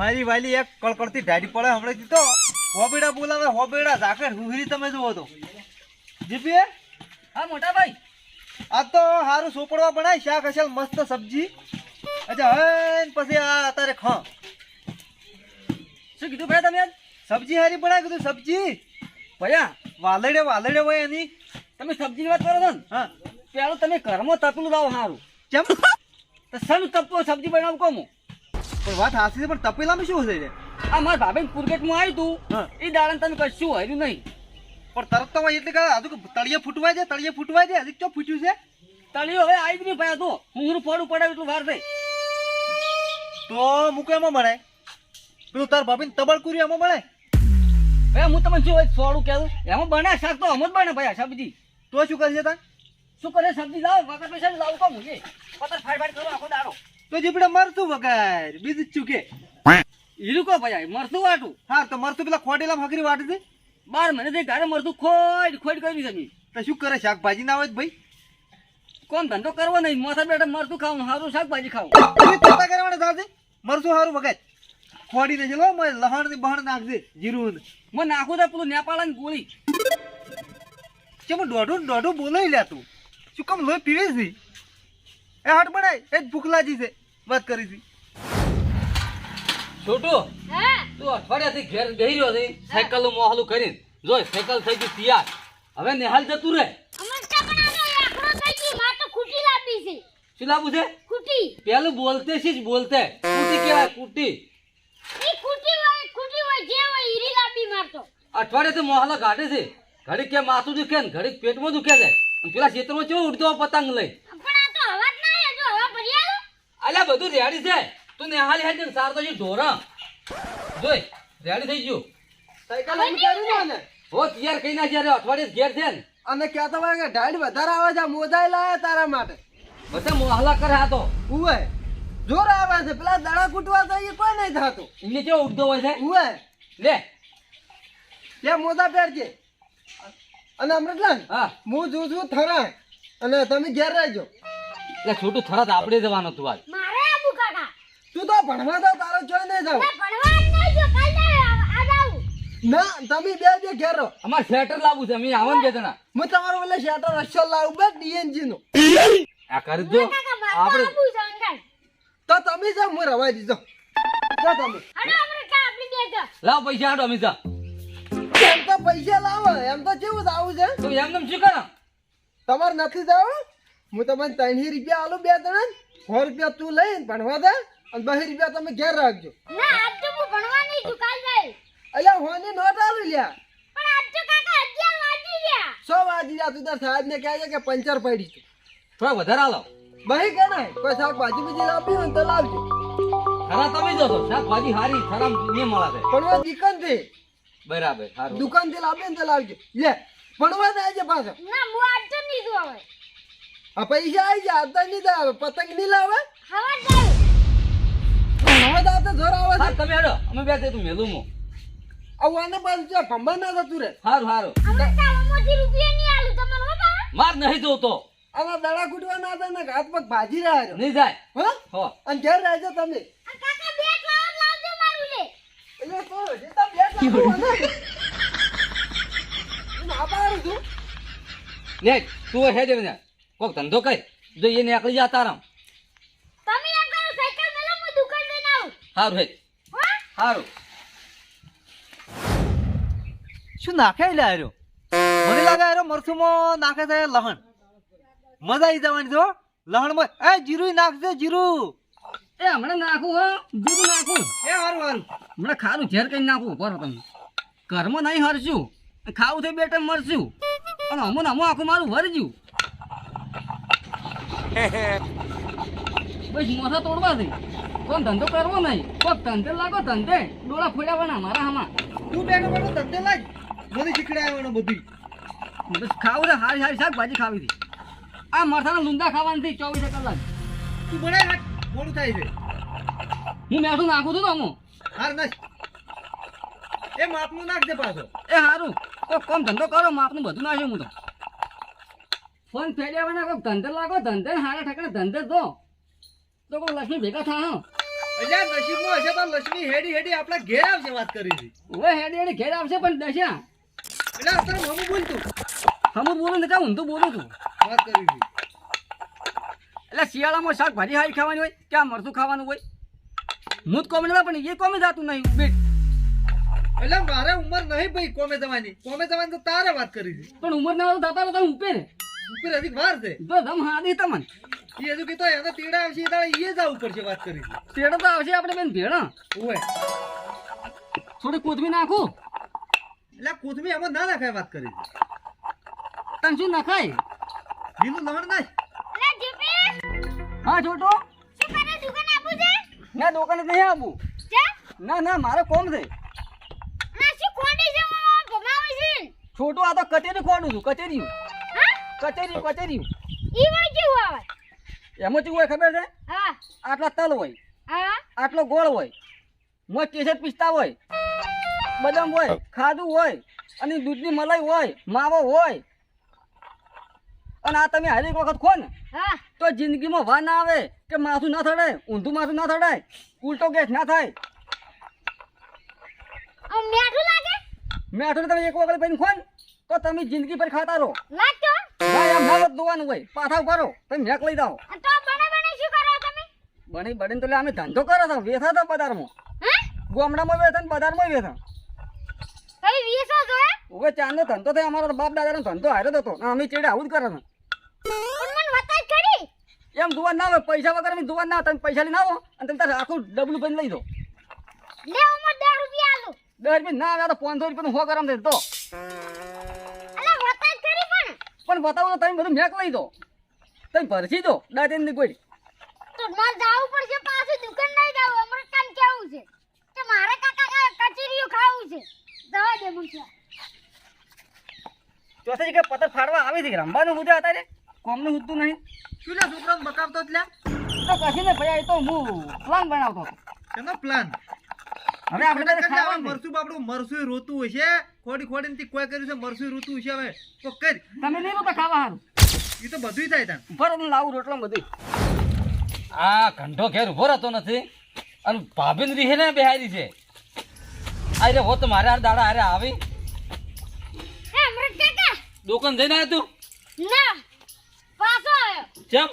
મારી વાલી એક કળકળતી ઢાડી પડે હમણાં તો હોબેડા બોલાવે હોબેડા ઝાકર હુહરી તમે જુઓ તો જીપી હા મોટા ભાઈ આ તો સારું સોપડવા બનાય શાક અસલ મસ્ત સબ્જી અચ્છા હે પછી આ અત્યારે ખા શું કીધું ભાઈ તમે આજ સબ્જી હારી બનાય કીધું સબ્જી ભયા વાલડે હોય એની તમે સબ્જીની વાત કરો છો ને હા પેલું તમે ઘરમાં તપેલું લાવો સારું કેમ તો સન તપો સબ્જી બનાવું કોમ પણ વાત હાસી છે પણ તપેલામાં શું હશે રે આ મારા ભાભીને પુરગેટમાં આવ્યું તું હા એ દાડે તમે કશું હાર્યું નહીં પણ તરત તો એટલે કે હજુ તળિયે ફૂટવાય છે હજી ચો ફૂટ્યું છે તળિયો હવે આવી જ નહીં ભાઈ તો હું ફોડું પડાવ એટલું વાર થઈ તો મૂકો એમાં બનાય પેલું તાર ભાભીને તબડકુરી એમાં બનાય ભાઈ હું તમને શું સોડું કહેવું એમાં બને શાક તો અમ જ બને ભાઈ સબ્જી તો શું કરશે તાર શું કરે સબ્જી લાવો વગર પૈસા લાવું કોમ છે પતર ફાડ કરો આખો દાડો તો જીપડે મરતું વગાર બીજું ચૂકે હીરું કો ભાઈ મરતું વાટું હા તો મરતું પેલા ખોટેલા ફકરી વાટે છે 12 મહિને ઘરે મરતું ખોડ કરી જમી તો શું કરે શાકભાજી ના હોય ભાઈ કોણ ધંધો કરવો નહીં મોથા બેઠા મરતું ખાવું સારું શાકભાજી ખાવું તોતા કરવાના સાથે મરતું સારું વગાર ખોડી ને ચલો લહણ ની બહણ નાખજે જીરું મને નાખું તો પેલું નેપાળા ની ગોળી ચમ દોઢું બોલાઈ લે તું શું કમ લોહી પીવે છે એ હાટ બનાય એ જ ભૂખ લાગી છે વાત કરી હતી છોટું તું અઠવાડિયાથી ઘેર બેહી રહ્યો છે સાયકલ નું મોહલું કરીને જોઈ સાયકલ થઈ ગઈ તૈયાર હવે નિહાલ જતું રહે શું લાવવું છે પેલું બોલતે છે જ બોલતે કુટી કેવાય કુટી અઠવાડિયાથી મોહલો ગાઢે છે ઘડીક કે માથું દુખે ને ઘડીક પેટમાં દુખે છે અને પેલા ક્ષેત્રમાં કેવું ઉડતો પતંગ લઈ અલ્યા બધું રેડી છે તું નિહાલ હેડ ને સાર તો ઢોરા જોઈ રેડી થઈ ગયું સાયકલ નીકળી ને હો તૈયાર કઈ ના જ્યારે અઠવાડિયે ઘેર છે ને અને કહેતો હોય કે ઢાળ વધારે આવે છે મોજાઈ લાયા તારા માટે બધા મોહલા કરે આ તો ઉવે જોર આવે છે પેલા દડા કૂટવા તો એ કોઈ નહીં થતું એમને કેવો ઉડતો હોય છે ઉવે લે ત્યાં મોજા પહેરજે અને અમૃતલાલ હા હું જોઉં છું થરા અને તમે ઘેર રહેજો એટલે છોટું થરત આપણે જવાનું તું આજ તું તો ભણવા તો તારો જોઈ નહીં જાવ ના તમે બે ઘેર રહો અમારે સ્વેટર લાવવું છે અમે આવવાનું બે જણા હું તમારો પેલા શેટર રસ્સો લાવું બે ડીએનજી નો આ કરી દો આપણે તો તમે જાઓ હું રવા દીધો જો તમે લાવ પૈસા હાડો અમે જા એમ તો પૈસા લાવો એમ તો કેવું જ આવું છે તું એમ શું કરો તમારે નથી જાવ હું તમને 3 રૂપિયા આલું બે જણા 100 રૂપિયા તું લઈને ભણવા દે અને 2 રૂપિયા તમે ઘેર રાખજો અલ્યા હોની નોટ આલુ લ્યા 100 વાજી જા તું તાર સાહેબ ને કહે છે કે પંચર પડી છે થોડા વધારે આલો બહી કે નહીં કોઈ શાકભાજી બીજી લાવવી હોય તો લાવજો ખરા તમે જશો શાકભાજી હારી ખરા નહીં મળે છે ભણવા દુકાન થી બરાબર સારું દુકાન થી લાવે ને તો લાવજો લે ભણવા જાય છે પાછો આ પૈસા આવી જાય आता નહીં આવે પતંગ નહીં લાવે ભણવા જાવ તો જોર આવે છે તમે હેડો અમે બે તે તું મેલું મો આવવાને પાછું છે ભંબા ના જતું રે સારું સારું માર નહીં જોતો આના દડા કૂટવા ના થાય ને હાથ પગ ભાજી રહ્યા છો નહીં જાય હા હો અને ઘેર રહેજો તમે એટલે તો જેતા બેટ લાવો ને ના પાડું છું ને તું હે દેવ ને કોક ધંધો કઈ જો એ નીકળી જા તારામ સારું હે સારું શું નાખે લે આર્યો મને લાગે આર્યો મરસુમાં નાખે છે લહણ મજા આવી જવાની જો લહણમાં એ જીરું નાખજે જીરું એ હમણાં નાખું હો જીરું નાખું એ હારું હારું હમણાં ખારું ઝેર કઈ નાખું બરો તમે ઘરમાં નહીં હરશું ખાવું થઈ બેટા મરશું અને અમુને અમું આખું મારું ભરજ્યું બસ મોથા તોડવા થઈ કોણ ધંધો કરવો નહીં કોક ધંધે લાગો ધંધે ડોળા ફોડાવાના મારા હામાં તું બેનો બેનો ધંધે લાગ મને શીખડાવવાનો બધું બસ ખાવું છે હારી હારી શાકભાજી ખાવી હતી આ મરસાના લૂંદા ખાવાની હતી 24 કલાક તું બનાય હાથ મોડું થાય છે હું મેઠું નાખું છું તો અમું હાર નાખ એ માપનું નાખજે પાછો એ સારું કોક કોમ ધંધો કરો માપનું બધું નાખ્યું હું તો ફોન ફેડ્યા કોક ધંધે લાગો ધંધે હારા ઠેકાણે ધંધે તો કોઈ લક્ષ્મી ભેગા થા અલ્યા નસીબમાં હશે તો લક્ષ્મી હેડી હેડી આપણા ઘેર આવશે વાત કરી છે. હવે હેડી હેડી ઘેર આવશે પણ દશા એટલે અત્યારે મમ્મી બોલ તું હમું બોલું ને હું તો બોલું છું વાત કરી છે. એટલે શિયાળામાં શાકભાજી હારી ખાવાની હોય કે આ મરચું ખાવાનું હોય હું જ કોમે પણ એ કોમે જાતું નહીં બેટ એટલે મારે ઉંમર નહીં ભાઈ કોમે જવાની તો તારે વાત કરી છે. પણ ઉંમર ના થતા તો ઉપે ને ઉપર હજી વાર છે તો ધમ હાદી તમને એ હજુ કીધું એને તીડા આવશે એ દાડે એ જ આવવું પડશે વાત કરી છે. તેડો તો આવશે આપણે બેન ભેળા ઓય થોડી કોથમી નાખું એટલે કોથમી આમાં ના નાખાય વાત કરી છે. તને શું નાખાય લીલું લહણ નાખ. લે જીપી હા છોટો શું કરે દુકાન આપું છે ના દુકાને નહીં આવું છે ના ના મારે કોમ છે ના શું ખોડી છે ભમાવે છે છોટું આ તો કચેરી ખોડું છું કચેરી હા કચેરી ઈ વળી કેવું આવે એમાં શું હોય ખબર છે હા આટલા તલ હોય હા આટલો ગોળ હોય મોય કેસર પિસ્તા હોય બદામ હોય ખાધું હોય અને દૂધની મલાઈ હોય માવો હોય અને આ તમે હરેક વખત ખો ને હા તો જિંદગીમાં વા ના આવે કે માથું ના થડાય ઊંધું માથું ના થડાય ઉલટો ગેસ ના થાય આ મીઠું લાગે મેઠું તમે એક વખત પૈન ખો ને તો તમે જિંદગી પર ખાતા રહો લાગતો ભાઈ આમ ના દોવાનું હોય પાછા ઉભારો તમે મેક લઈ જાઓ આ તો બને શું કરો તમે બની તો લે અમે ધંધો કરો તો વેચા તો બજારમાં હા ગામડામાં વેચા ને બજારમાં વેચા કઈ વીસો જો હે હવે ચાંદનો ધંધો થાય અમારો બાપ દાદાનો ધંધો હાર્યો હતો ને અમે ચેડે આવું જ કરે છે પણ મને વતાઈ કરી એમ દુવાન ના આવે પૈસા વગર અમે દુવાન ના આવે તમે પૈસા લઈને આવો અને તમે તારે આખું ડબલું બની લઈ દો લે હું 10 રૂપિયા આલું 10 રૂપિયા ના આવે તો 500 રૂપિયાનું હો ગરમ દે તો અલા વતાઈ કરી પણ બતાવો તો તમે બધું મેક લઈ દો તમે ભરસી દો દાદીની કોઈ તો માર જાવું પડશે પાછું દુકાન નહીં જાવું અમારે કામ કેવું છે કે મારે કાકા કચેરીઓ ખાવું છે દવા દે મુંશે ચોથા જગ્યાએ પતંગ ફાડવા આવી છે રમવાનું મુદ્દા હતા રે કોમનું હુતું નહીં શું લે છોકરાને બકાવતો એટલે તો કશી ને ભૈયા એ તો હું પ્લાન બનાવતો હતો એનો પ્લાન હવે આપણે બધા ખાવાનું છે. મરસું બાપડું મરસું રોતું હશે ખોડી કોઈ કર્યું છે મરસું રોતું હશે હવે તો કર તમે લઈ લો તો ખાવા સારું એ તો બધું થાય તાન ઉપર હું લાવું રોટલો બધું આ ઘંટો ઘેર ઉભો રહેતો નથી અને ભાભીને રીહે ને બેહારી છે અરે હો તો મારે આ દાડા હારે આવી હે અમૃત કાકા દુકાન જઈને આવ્યો તું ના પાછો આવ્યો ચમ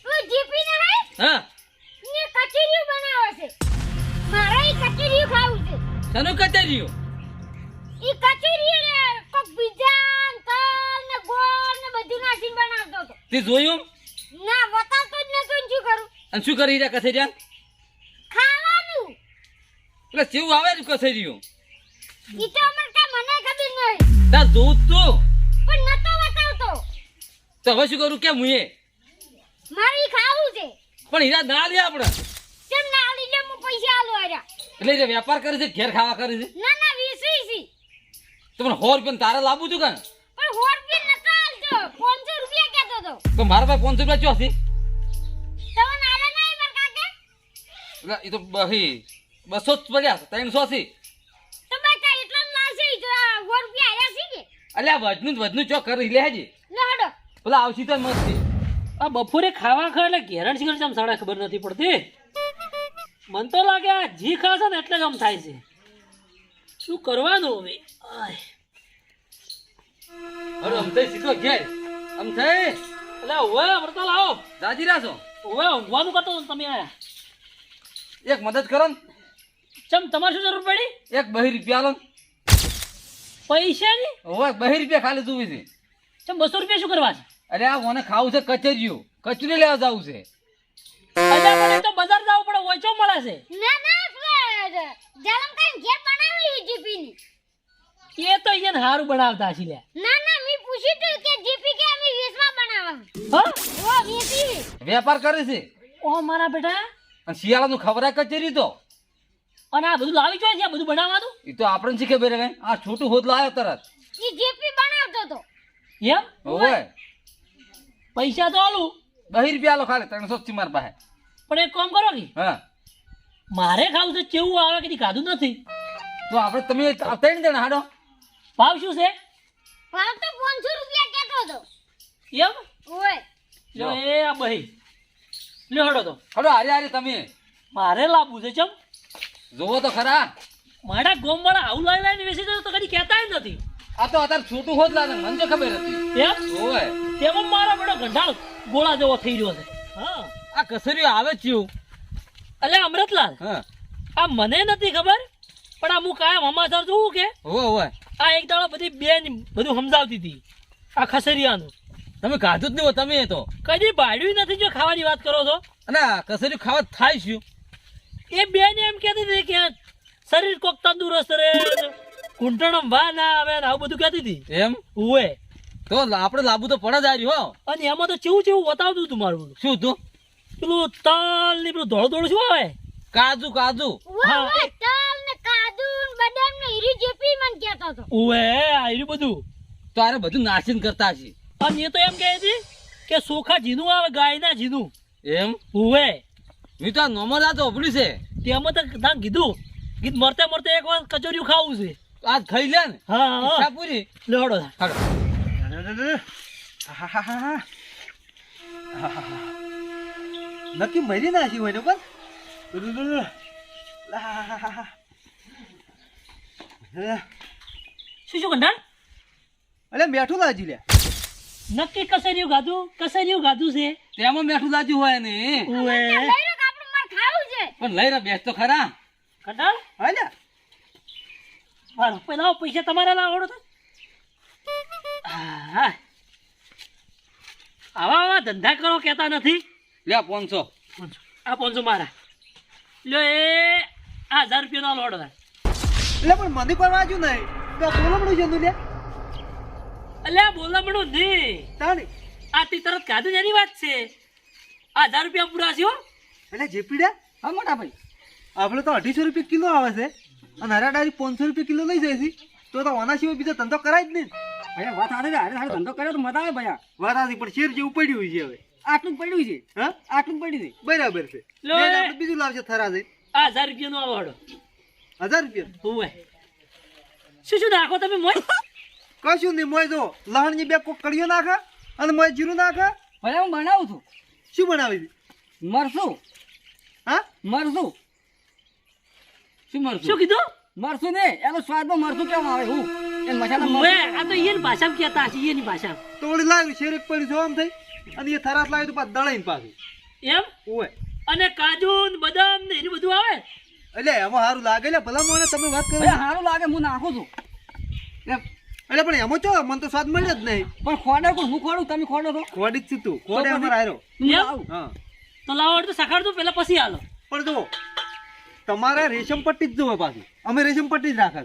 તું જીપી ને હે હા ને કચેરીઓ બનાવે છે મારે ઈ કચેરીઓ ખાવું છે શેનું કચેરીઓ ઈ કચેરીઓ રે કોક બીજા તલ ને ગોળ ને બધું નાખીને બનાવતો હતો તે જોયું ના બતાવતો જ નતો ને શું કરું અને શું કરી રહ્યા કચેરિયા ખાવાનું એટલે કેવું આવે છે કચેરીઓ ઈ તો અમર કા મને ખબર નહીં તાર જોઉં તું પણ નતો બતાવતો તો હવે શું કરું કેમ હું એ મારે ઈ ખાવું છે પણ હીરા ના લે આપણે કેમ ના આલી લે હું પૈસા આલો આર્યા એટલે એ વેપાર કરે છે ઘેર ખાવા કરે છે ના ના વીસી સી તો પણ 100 રૂપિયા તારે લાવવું છું કાન પણ 100 રૂપિયા નતો આલતો 500 રૂપિયા કહેતો તો તો મારા પાસે 500 રૂપિયા ચોથી તમને આલે નહીં માર કાકા એટલે એ તો બહી 200 જ પડ્યા 300 થી તો બાકા એટલો લાશે ઈ તો 100 રૂપિયા આયા છે કે એટલે આ વધનું ચો કરી લે હજી લે હડો પેલા આવશી તો મસ્ત આ બપોરે ખાવા ખાય એટલે ઘેરણ શિખર જમ સાડા ખબર નથી પડતી મન તો લાગે આ જી ખાશે ને એટલે જ આમ થાય છે શું કરવાનું હવે આય. અરે અમ થઈ સીધો ઘેર અમ થઈ એટલે હવે અમૃતાલ આવો રાજી રાસો હવે ઊંઘવાનું કરતો હતો ને તમે આયા એક મદદ કરો ને ચમ તમારે શું જરૂર પડી એક 2 રૂપિયા લો પૈસાની હવે 2 રૂપિયા ખાલી જોવી છે ચમ 200 રૂપિયા શું કરવા છે અરે આ મને ખાવું છે કચેરીઓ કચરી લેવા જવું છે અલ્યા પણ એ તો બજાર જવું પડે ઓછો મળે છે ના ના જલમ કઈ ઘેર બનાવી જીપી ની એ તો અહીંયા સારું બનાવતા છે લ્યા ના ના મી પૂછ્યું તું કે જીપી કે અમે 20 માં બનાવવાનું હા ઓ 20 વેપાર કરે છે ઓ મારા બેટા અને શિયાળાનું ખવરાય કચેરી તો અને આ બધું લાવી જોઈએ છે બધું બનાવવાનું એ તો આપણને શીખે બેરે આ છોટું હોદલો આવ્યો તરત ઈ જીપી બનાવતો તો એમ ઓય પૈસા તો આલું 2 રૂપિયા લો ખાલી 300 થી માર પાસે પણ એક કામ કરો કે હા મારે ખાવું છે કેવું આવે કે ખાધું નથી તો આપણે તમે 3 જણા હાડો ભાવ શું છે ભાવ તો 500 રૂપિયા કહેતો તો એમ ઓય લ્યો એ આ બહી લ્યો હડો તો હાડો હારે હારે તમે મારે લાવવું છે ચમ જોવો તો ખરા મારા ગોમવાળા આવું લાઈ લાઈને વેચી જાય તો કદી કહેતા જ નથી આ તો અત્યારે છોટું હોત લાગે મને તો ખબર હતી એમ ઓય તેમાં મારા બેડો ગંઢાળ ગોળા જેવો થઈ રહ્યો છે હા આ કસરીઓ આવે જ છું અલે અમૃતલાલ હા આ મને નથી ખબર પણ આ હું કાયમ સમાચાર જોઉં કે ઓય આ એક દાડો બધી બેન બધું સમજાવતી હતી આ ખસરિયાનું તમે કાઢું જ નહીં હો તમે તો કદી બાળ્યું નથી જો ખાવાની વાત કરો છો અને આ કસરીઓ ખાવા થાય શું એ બેન એમ કહેતી હતી કે શરીર કોક તંદુરસ્ત રહે ઘૂંટણમાં વા ના આવે ને આવું બધું કહેતી હતી એમ ઉવે તો આપણે લાંબુ તો પડે જ આ રહ્યું હો અને એમાં તો ચેવું ચેવું બતાવતું હતું મારું બધું શું તું પેલું તલ ને પેલું ધોળું ધોળું શું આવે કાજુ કાજુ હા, વાહ તલ ને કાજુ ને બદામ ને હીરી જેપી મન કહેતો હતો ઉવે આયરું બધું તો આરે બધું નાશીન કરતા છે અને એ તો એમ કહે છે કે સોખા જીનું આવે ગાયના જીનું એમ ઉવે મેં તો આ નોમર આ તો અભડ્યું છે તેમાં તો તાન કીધું ગીત મરતે મરતે એક વાર કચોરિયું ખાવું છે આજ ખાઈ લે ને હા ઈચ્છા હા પૂરી લેવડો હાલો. નક્કી મરી નાખી હોય ને પણ શું શું કંટાળ અલે બેઠું લાજી લે નક્કી કસરિયું ગાધું છે તેમાં બેઠું લાજ્યું હોય ને ઉવે લઈ લો કે આપણું માર ખાવું છે પણ લઈ રહ્યા બેસ તો ખરા કંટાળ હા લે મારો પેલા પૈસા તમારે લાવડો તો હા આવા ધંધા કરો કહેતા નથી લે 500 આ 500 મારા લ્યો એ 1000 રૂપિયાનો લોડ હતા એટલે પણ મને કોઈ વાંચ્યું નહીં તો બોલમણું છે તું લે અલ્યા બોલામણું નહીં તાણી આ તી તરત કાઢું જ એની વાત છે 1000 રૂપિયા પૂરા છે હો એટલે જે પીડ્યા હા મોટા ભાઈ આપણે તો 250 રૂપિયા કિલો આવે છે અને હરાડારી 500 રૂપિયા કિલો લઈ જાય છે તો આના સિવાય બીજો ધંધો કરાય જ નહીં ભાઈ વાત હારે હારે હારે ધંધો કર્યો તો મજા આવે ભયા વારાથી પણ શેર જેવું પડ્યું છે હવે આટલું જ પડ્યું છે હા આટલું જ પડ્યું છે બરાબર છે લો બેન એ. આપણે બીજું લાવશે થરા જઈ 1000 રૂપિયાનો આવો હડો 1000 રૂપિયા હોવે શું શું નાખો તમે મોય કશું નહીં મોય જો લહણની બે કોક કડીઓ નાખે અને મોય જીરું નાખે ભલે હું બનાવું છું શું બનાવી દી મરસું હા મરસું શું મળશું શું કીધું મરસું ને એનો સ્વાદમાં મરસું કેમ આવે હું એ મસાલા હોવે મરસું. આ તો એની ભાષામાં કહેતા હશે એની ભાષામાં તો વળી લાવ્યું શેર એક પડી જો આમ થઈ અને એ થરાસ લાવ્યું તો પાછું દળાઈને પાછું એમ ઓય અને કાજુ ને બદામ ને એનું બધું આવે એટલે એમાં સારું લાગે લે ભલા મને તમે વાત કરો ભાઈ સારું લાગે હું નાખું છું એટલે પણ એમાં ચો મને તો સ્વાદ મળ્યો જ નહીં પણ ખોડે કોણ હું ખોડું તમે ખોડો છો ખોડી જ છું તું ખોડે પછી? અમારે આયરો હું એમ? લાવું. હા તો લાવો તો સખાડ દો પેલા પછી હાલો પણ જો તમારે રેશમ પટ્ટી જ જોવે પાછી અમે રેશમ પટ્ટી જ રાખે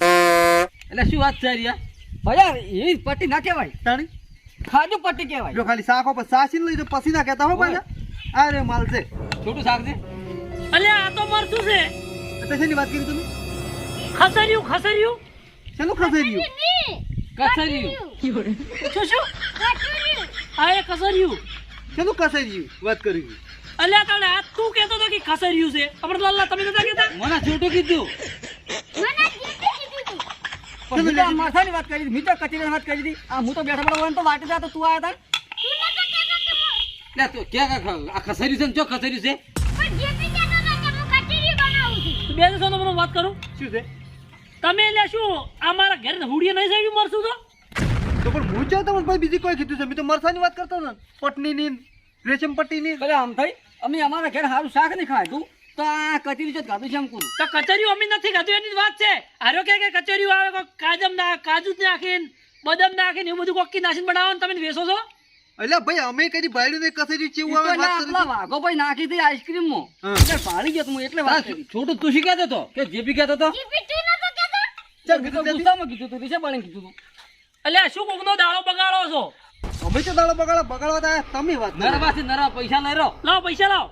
એટલે શું વાત છે રિયા ભયા એવી પટ્ટી ના કહેવાય તાણી ખાજુ પટ્ટી કહેવાય જો ખાલી શાકો પર સાસીને લઈ જો પછી ના કહેતા હો પાછા અરે માલ છે છોટું શાક છે અલ્યા આ તો મરતું છે તો શેની વાત કરી તમે ખસર્યું શેનું ખસેર્યું કચરિયું શું શું આ એ ખસર્યું શેનું ખસેર્યું વાત કરી છે અલ્યા તને આ તું કહેતો હતો કે ખસર્યું છે અમરલાલ તમે નતા કહેતા મને છોટું કીધું મને જીતી કીધું તું પણ મેં તો આ માથાની વાત કરી હતી મેં તો કચેરીની વાત કરી હતી આ હું તો બેઠા બેઠા હોય ને તો વાટે જા તો તું આવ્યા હતા લે તો ક્યાં આ ખસર્યું છે ને ચો ખસર્યું છે પણ જીતી કહેતો હતો કે હું કચેરી બનાવું છું તું બે દિવસોનો મને વાત કરું શું છે તમે એટલે શું આ મારા ઘરે હુડીએ નહીં સાહેબ મરશું તો તો પણ હું ચાહતો પણ ભાઈ બીજી કોઈ કીધું છે મેં તો મરસાની વાત કરતો ને પટનીની રેશમ પટ્ટીની ભલે આમ થઈ અમે અમારા ઘરે સારું શાક નહીં ખાધું તો આ કચેરી છે ગાધું છે એમ કહું તો કચરિયું અમે નથી ખાધું એની જ વાત છે આરો કે કચરિયું આવે કોઈ કાજુ જ નાખીને બદામ નાખીને એવું બધું કોકી નાખીને બનાવો ને તમે વેચો છો એટલે ભાઈ અમે કદી બાયડું નહીં કસેર્યું ચેવું આવે વાત કરી આપણા વાઘો ભાઈ નાખી હતી આઈસ્ક્રીમમાં હા. એટલે ભાળી ગયો તો હું એટલે વાત કરી છોટું તું શી કહેતો હતો કે જે બી કહેતો હતો જીતી તું નતો કહેતો ચાલ મેં તો કીધું નથી. ગુસ્સામાં કીધું તું દિશા બાળીને કીધું તું એટલે શું કોકનો દાડો બગાડો છો અમે તો દાડો બગાડવા તા તમે વાત કરો. નરવાથી નરવા પૈસા લઈ રહ્યો લાવો પૈસા લાવો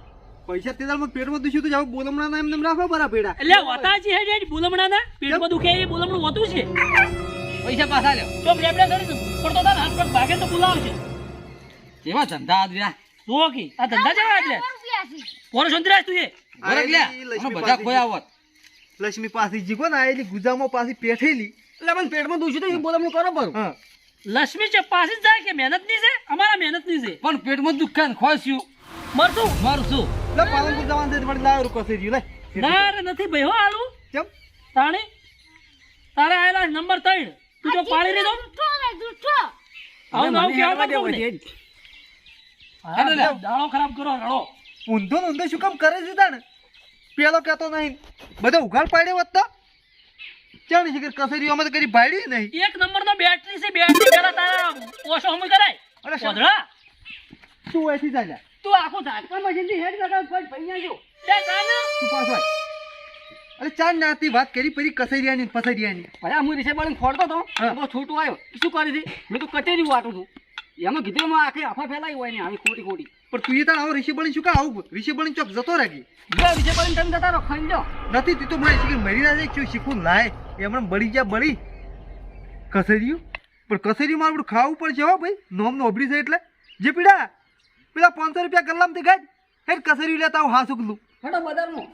પૈસા તે દાડમાં પેટમાં દુખ્યું તો જાવ બોલમણા ના એમને એમ રાખો બરા પેડા એટલે વતાજી હે જે બોલમણા ના પેટમાં દુખે એ બોલમણું હોતું છે પૈસા પાછા લ્યો તો લેબડા કરી પડતો તાર હાથ પગ ભાગે તો બોલાવશે કેવા ધંધા આજ રહ્યા જુઓ કે આ ધંધા જેવા એટલે રૂપિયા છે પોરો સંતરાજ તું એ ગોરખ લે આયેલી લક્ષ્મી બધા પાછી. ખોયા હોત લક્ષ્મી પાછી જીગો ને આયેલી ગુજામાં પાછી પેઠેલી એટલે મને પેટમાં દુખ્યું તો એ બોલામણું કરો પરું હા લક્ષ્મી છે પાછી જ જાય કે મહેનત ની છે અમારા મહેનત ની છે પણ પેટમાં દુખાન ખોસ્યું મરશું મરશું લે પાલનપુર જવાનું છે વળી લાવ રૂકો છે લે ના રે નથી ભાઈ હો આલું કેમ તાણે તારે આયેલા નંબર 3 તું જો પાડી લીધો જૂઠો હવે જૂઠો આવું મને નામ કેવા હેડવા દે માંગુ હોય ને તે. હા, દાડો ખરાબ કરો રડો ઊંધો ને ઊંધો શું કામ કરે છે તાણે પેલો કહેતો નહીં બધો ઉઘાડ પાડ્યો હોત તો ચાણી છે કે કસેરીઓમાં તો કરી ભાડી નહીં એક નંબર નો બેટરી છે બેટરી પેલા તારા ઓછો હમ કરાય અરે શા- ઓધડા તું એથી ચાલ્યા તું આખું ઝાટકા મશીન થી હેડ લગાવ ભાઈ ભૈયા જો તે કાને તું પાછો આય. અરે ચાર નાતી વાત કરી પરી કસેરિયાની ને પસેરિયાની ભાઈ આ હું રીસે બાળીને ખોડતો હતો હા. બહુ છૂટું આવ્યો શું કરી હતી મેં તો કચેરી વાટું છું એમાં કીધું એમાં આખી આફા ફેલાઈ હોય ને આવી ખોટી ખોટી પણ તું એ તાણ આવો ઋષિ બની શું કા આવું ઋષિ બની ચોક જતો રાખી બે રીસે બાળીને તમે જતા રહો ખાઈ જાઓ નથી તું તો મને શીખી મરી ના જાય શું શીખવું લાય એમણે બળી જા બળી કસેરીયું પણ કસેરીયું મારું બધું ખાવું પડશે હો ભાઈ નોમ નોબડી છે એટલે જે પીડા પેલા 500 રૂપિયા ગલ્લામાંથી ગાજ હે કસેરીયું લેતા આવું હા સુકલું હેડો બજારમાં